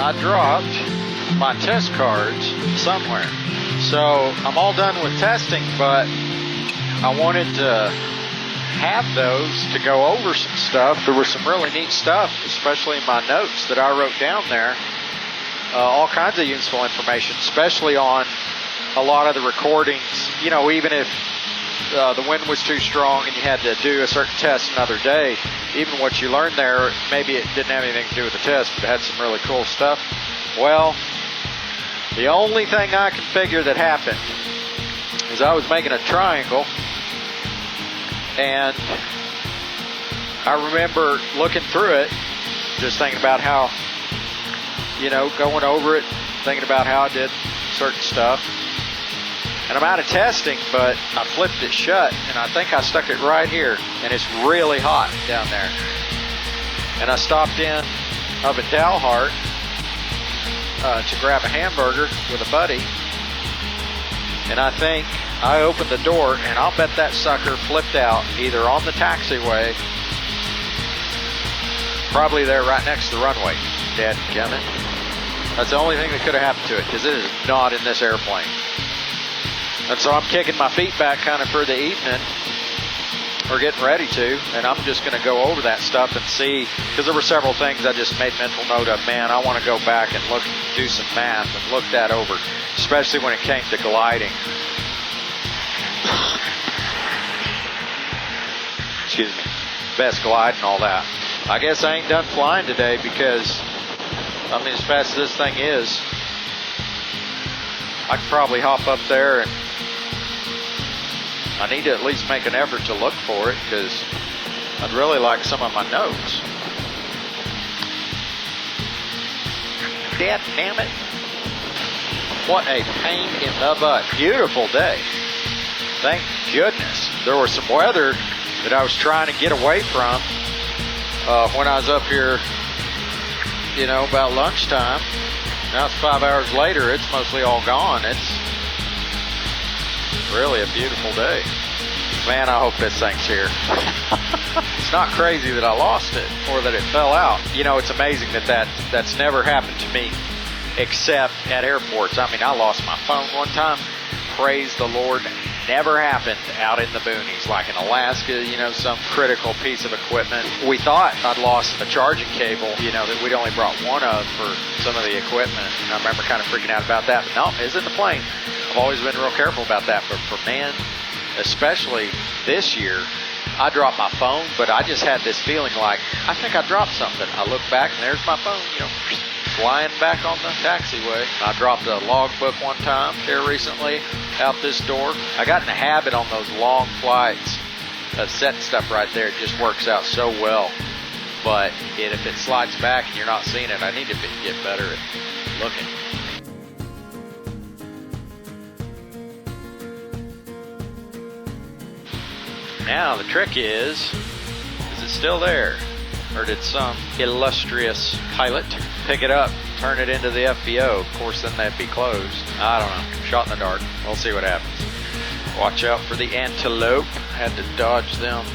I dropped my test cards somewhere. So I'm all done with testing, but I wanted to have those to go over some stuff. There was some really neat stuff, especially in my notes that I wrote down there. All kinds of useful information, especially on a lot of the recordings. You know, even if the wind was too strong and you had to do a certain test another day, even what you learned there, maybe it didn't have anything to do with the test, but it had some really cool stuff. Well, the only thing I can figure that happened is I was making a triangle, and I remember looking through it, just thinking about how, you know, going over it, thinking about how I did certain stuff. And I'm out of testing, but I flipped it shut, and I think I stuck it right here, and it's really hot down there. And I stopped in up at Dalhart to grab a hamburger with a buddy, and I think I opened the door, and I'll bet that sucker flipped out either on the taxiway, probably there right next to the runway. Dadgummit. That's the only thing that could have happened to it, because it is not in this airplane. And so I'm kicking my feet back kind of for the evening, or getting ready to, and I'm just going to go over that stuff and see, because there were several things I just made mental note of. Man, I want to go back and look, do some math and look that over, especially when it came to gliding. Excuse me. Best glide and all that. I guess I ain't done flying today because, I mean, as fast as this thing is, I could probably hop up there, and I need to at least make an effort to look for it, because I'd really like some of my notes. Damn it. What a pain in the butt. Beautiful day. Thank goodness. There was some weather that I was trying to get away from when I was up here, you know, about lunchtime. Now it's 5 hours later. It's mostly all gone. It's really a beautiful day. Man, I hope this thing's here. It's not crazy that I lost it or that it fell out. You know, it's amazing that that's never happened to me except at airports. I mean, I lost my phone one time. Praise the Lord. Never happened out in the boonies, like in Alaska, you know, some critical piece of equipment. We thought I'd lost the charging cable, you know, that we'd only brought one of for some of the equipment. And I remember kind of freaking out about that, but no, it's in the plane. I've always been real careful about that, but for man, especially this year, I dropped my phone, but I just had this feeling like, I think I dropped something. I look back and there's my phone, you know, flying back on the taxiway. I dropped a logbook one time here recently out this door. I got in the habit on those long flights of setting stuff right there. It just works out so well. But if it slides back and you're not seeing it, I need to get better at looking. Now the trick is it still there? Or did some illustrious pilot pick it up, turn it into the FBO? Of course, then they'd be closed. I don't know. Shot in the dark. We'll see what happens. Watch out for the antelope. Had to dodge them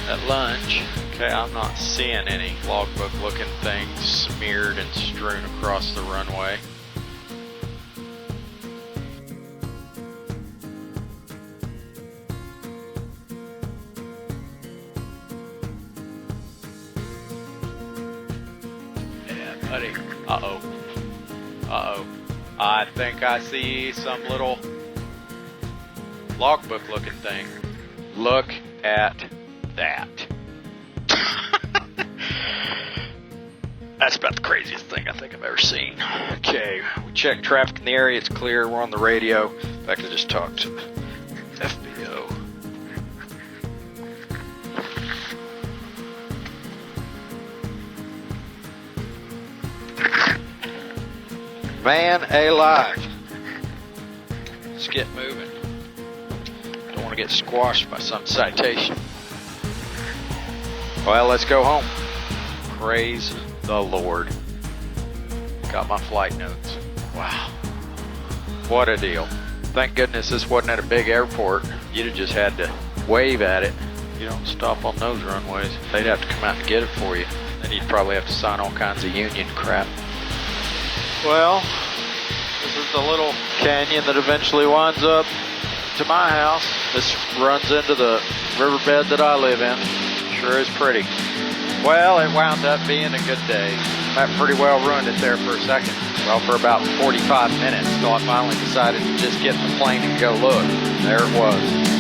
at lunch. Okay, I'm not seeing any logbook-looking things smeared and strewn across the runway. Buddy. Uh-oh. Uh-oh. I think I see some little logbook looking thing. Look at that. That's about the craziest thing I think I've ever seen. Okay, we checked traffic in the area. It's clear. We're on the radio. In fact, I just talked to the FBO. Man alive. Let's get moving. Don't want to get squashed by some citation. Well, let's go home. Praise the Lord. Got my flight notes. Wow. What a deal. Thank goodness this wasn't at a big airport. You'd have just had to wave at it. You don't stop on those runways. They'd have to come out and get it for you. Then you'd probably have to sign all kinds of union crap. Well, this is the little canyon that eventually winds up to my house. This runs into the riverbed that I live in. Sure is pretty. Well, it wound up being a good day. That pretty well ruined it there for a second. Well, for about 45 minutes till I finally decided to just get in the plane and go look. There it was.